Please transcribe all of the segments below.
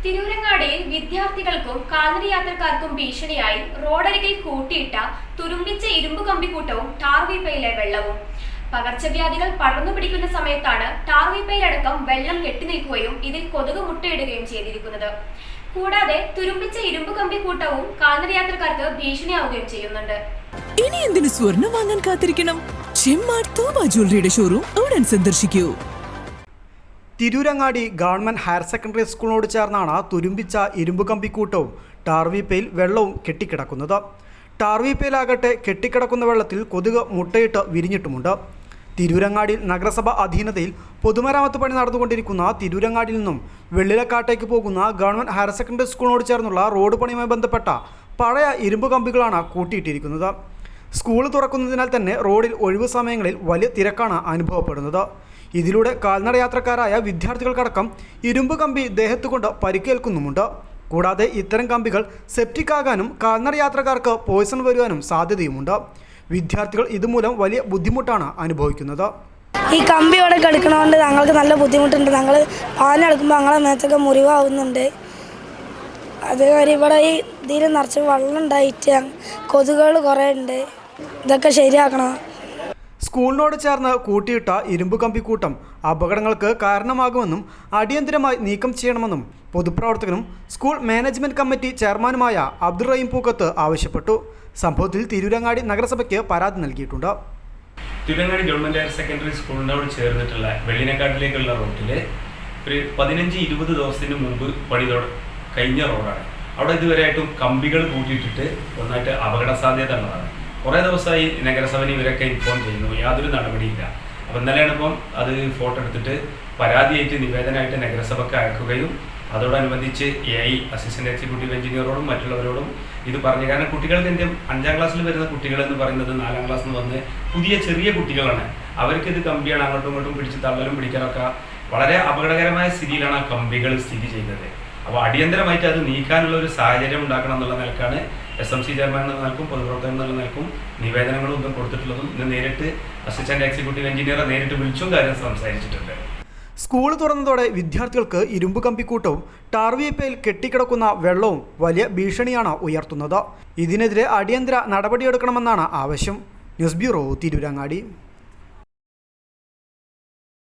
തിരൂരങ്ങാടിയിൽ വിദ്യാർത്ഥികൾക്കും കാൽനടയാത്രക്കാർക്കും ഭീഷണിയായി റോഡരികിൽ കൂട്ടിയിട്ട തുരുമ്പിച്ച ഇരുമ്പ് കമ്പിക്കൂട്ടവും ടാർവീപ്പയിലെ വെള്ളവും. പകർച്ചവ്യാധികൾ പടർന്നു പിടിക്കുന്ന സമയത്താണ് ടാർവീപ്പയിലടക്കം വെള്ളം കെട്ടിനിൽക്കുകയും ഇതിൽ കൊതുക് മുട്ടയിടുകയും ചെയ്തിരിക്കുന്നത്. കൂടാതെ തുരുമ്പിച്ച ഇരുമ്പ് കമ്പിക്കൂട്ടവും കാൽനടയാത്രക്കാർക്ക് ഭീഷണിയാവുകയും ചെയ്യുന്നുണ്ട്. ഇനി എന്തിനു സ്വർണം വാങ്ങാൻ കാത്തിരിക്കണം? ചെമ്മാട് തൂബ ജ്വല്ലറിയുടെ ഷോറൂം ഉടൻ സന്ദർശിക്കൂ. തിരൂരങ്ങാടി ഗവൺമെന്റ് ഹയർ സെക്കൻഡറി സ്കൂളിനോട് ചേർന്നാണ് തുരുമ്പിച്ച ഇരുമ്പ് കമ്പിക്കൂട്ടവും ടാർവീപ്പയിൽ വെള്ളവും കെട്ടിക്കിടക്കുന്നത്. ടാർവീപ്പയിലാകട്ടെ കെട്ടിക്കിടക്കുന്ന വെള്ളത്തിൽ കൊതുക് മുട്ടയിട്ട് വിരിഞ്ഞിട്ടുമുണ്ട്. തിരൂരങ്ങാടിയിൽ നഗരസഭ അധീനതയിൽ പൊതുമരാമത്ത് പണി നടന്നുകൊണ്ടിരിക്കുന്ന തിരൂരങ്ങാടിയിൽ നിന്നും വെള്ളിലക്കാട്ടേക്ക് പോകുന്ന ഗവൺമെന്റ് ഹയർ സെക്കൻഡറി സ്കൂളിനോട് ചേർന്നുള്ള റോഡ് പണിയുമായി ബന്ധപ്പെട്ട പഴയ ഇരുമ്പ് കമ്പികളാണ് കൂട്ടിയിട്ടിരിക്കുന്നത്. സ്കൂൾ തുറക്കുന്നതിനാൽ തന്നെ റോഡിൽ ഒഴിവു സമയങ്ങളിൽ വലിയ തിരക്കാണ് അനുഭവപ്പെടുന്നത്. ഇതിലൂടെ കാൽനടയാത്രക്കാരായ വിദ്യാർത്ഥികൾക്കടക്കം ഇരുമ്പ് കമ്പി ദേഹത്തുകൊണ്ട് പരിക്കേൽക്കുന്നുമുണ്ട്. കൂടാതെ ഇത്തരം കമ്പികൾ സെപ്റ്റിക് ആകാനും കാൽനടയാത്രക്കാർക്ക് പോയ്സൺ വരുവാനും സാധ്യതയുമുണ്ട്. വിദ്യാർത്ഥികൾ ഇതുമൂലം വലിയ ബുദ്ധിമുട്ടാണ് അനുഭവിക്കുന്നത്. ഈ കമ്പി ഇവിടെ കിടക്കണതുകൊണ്ട് ഞങ്ങൾക്ക് നല്ല ബുദ്ധിമുട്ടുണ്ട്. ഞങ്ങൾ പാലെടുക്കുമ്പോൾ ഞങ്ങളെ മേത്തൊക്കെ മുറിവാകുന്നുണ്ട്. അതുകാര്യം ഇവിടെ ഈ ഇതിൽ നിറച്ച് വെള്ളം ഉണ്ടായിട്ട് കൊതുകുകൾ കുറേ ഉണ്ട്. ഇതൊക്കെ ശരിയാക്കണം. സ്കൂളിനോട് ചേർന്ന് കൂട്ടിയിട്ട ഇരുമ്പ് കമ്പിക്കൂട്ടം അപകടങ്ങൾക്ക് കാരണമാകുമെന്നും അടിയന്തരമായി നീക്കം ചെയ്യണമെന്നും പൊതുപ്രവർത്തകനും സ്കൂൾ മാനേജ്മെന്റ് കമ്മിറ്റി ചെയർമാനുമായ അബ്ദുൾ റഹീം പൂക്കത്ത് ആവശ്യപ്പെട്ടു. സംഭവത്തിൽ തിരൂരങ്ങാടി നഗരസഭയ്ക്ക് പരാതി നൽകിയിട്ടുണ്ട്. തിരൂരങ്ങാടി ഗവൺമെന്റ് ഹയർ സെക്കൻഡറി സ്കൂളിനോട് ചേർന്നിട്ടുള്ള വെള്ളിനക്കാട്ടിലേക്കുള്ള റോഡിൽ ഒരു 15-20 ദിവസത്തിന് മുമ്പ് പണി കഴിഞ്ഞ റോഡാണ്. അവിടെ ഇതുവരെയായിട്ടും കമ്പികൾ കൂട്ടിയിട്ടിട്ട് ഒന്നായിട്ട് അപകട സാധ്യത ഉള്ളതാണ്. കുറേ ദിവസമായി നഗരസഭയിൽ ഇവരൊക്കെ ഇൻഫോം ചെയ്യുന്നു, യാതൊരു നടപടിയില്ല. അപ്പം ഇന്നലെയാണ് ഇപ്പം അത് ഫോട്ടോ എടുത്തിട്ട് പരാതിയായിട്ട് നിവേദനമായിട്ട് നഗരസഭയ്ക്ക് അയക്കുകയും അതോടനുബന്ധിച്ച് AI അസിസ്റ്റന്റ് എക്സിക്യൂട്ടീവ് എഞ്ചിനീയറോടും മറ്റുള്ളവരോടും ഇത് പറഞ്ഞു. കാരണം കുട്ടികൾക്ക് എൻ്റെ 5ാം ക്ലാസ്സിൽ വരുന്ന കുട്ടികളെന്ന് പറയുന്നത് 4ാം ക്ലാസ്സിൽ നിന്ന് വന്ന് പുതിയ ചെറിയ കുട്ടികളാണ്. അവർക്ക് ഇത് കമ്പിയാണ് അങ്ങോട്ടും ഇങ്ങോട്ടും പിടിച്ച് തള്ളലും പിടിക്കാനൊക്കെ വളരെ അപകടകരമായ സ്ഥിതിയിലാണ് ആ കമ്പികൾ സ്ഥിതി ചെയ്യുന്നത്. അപ്പോൾ അടിയന്തരമായിട്ട് അത് നീക്കാനുള്ള ഒരു സാഹചര്യം ഉണ്ടാക്കണം എന്നുള്ള നിലക്കാണ് SMC ചെയർമാൻ എന്ന നിലക്കും പൊതുപ്രവർത്തകൻ എന്നുള്ള നിലക്കും നിവേദനങ്ങളും ഒന്നും കൊടുത്തിട്ടുള്ളതും ഇന്ന് നേരിട്ട് അസിസ്റ്റന്റ് എക്സിക്യൂട്ടീവ് എഞ്ചിനീയറെ നേരിട്ട് വിളിച്ചും കാര്യം സംസാരിച്ചിട്ടുണ്ട്. സ്കൂൾ തുറന്നതോടെ വിദ്യാർത്ഥികൾക്ക് ഇരുമ്പ് കമ്പിക്കൂട്ടവും ടാർവീപ്പയിൽ കെട്ടിക്കിടക്കുന്ന വെള്ളവും വലിയ ഭീഷണിയാണ് ഉയർത്തുന്നത്. ഇതിനെതിരെ അടിയന്തര നടപടിയെടുക്കണമെന്നാണ് ആവശ്യം. News bureau, Tirurangadi.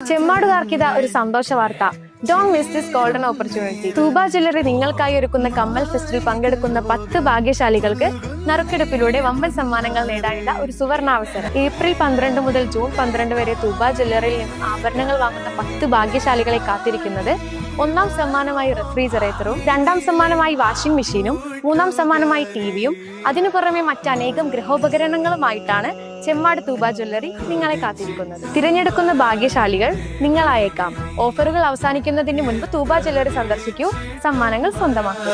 ചെമ്മാടുകാർക്കിത ഒരു സന്തോഷ വാർത്ത. Don't miss this golden opportunity. Thooba jewellery നിങ്ങൾക്കായി ഒരുക്കുന്ന കമ്മൽ ഫെസ്റ്റിൽ പങ്കെടുക്കുന്ന 10 ഭാഗ്യശാലികൾക്ക് നറുക്കെടുപ്പിലൂടെ വമ്പൻ സമ്മാനങ്ങൾ നേടാനുള്ള ഒരു സുവർണാവസരം. ഏപ്രിൽ 12 മുതൽ ജൂൺ 12 വരെ തൂബ ജ്വല്ലറിയിൽ നിന്ന് ആഭരണങ്ങൾ വാങ്ങുന്ന 10 ഭാഗ്യശാലികളെ കാത്തിരിക്കുന്നത് 1ാം സമ്മാനമായി റെഫ്രിജറേറ്ററും, 2ാം സമ്മാനമായി വാഷിംഗ് മെഷീനും, 3ാം സമ്മാനമായി ടിവിയും, അതിനു പുറമെ മറ്റനേകം ഗൃഹോപകരണങ്ങളുമായിട്ടാണ് ചെമ്മാട് തൂബ ജ്വല്ലറി നിങ്ങളെ കാത്തിരിക്കുന്നത്. തിരഞ്ഞെടുക്കുന്ന ഭാഗ്യശാലികൾ നിങ്ങളായേക്കാം. ഓഫറുകൾ അവസാനിക്കുന്നതിന് മുൻപ് തൂബ ജ്വല്ലറി സന്ദർശിക്കൂ, സമ്മാനങ്ങൾ സ്വന്തമാക്കൂ.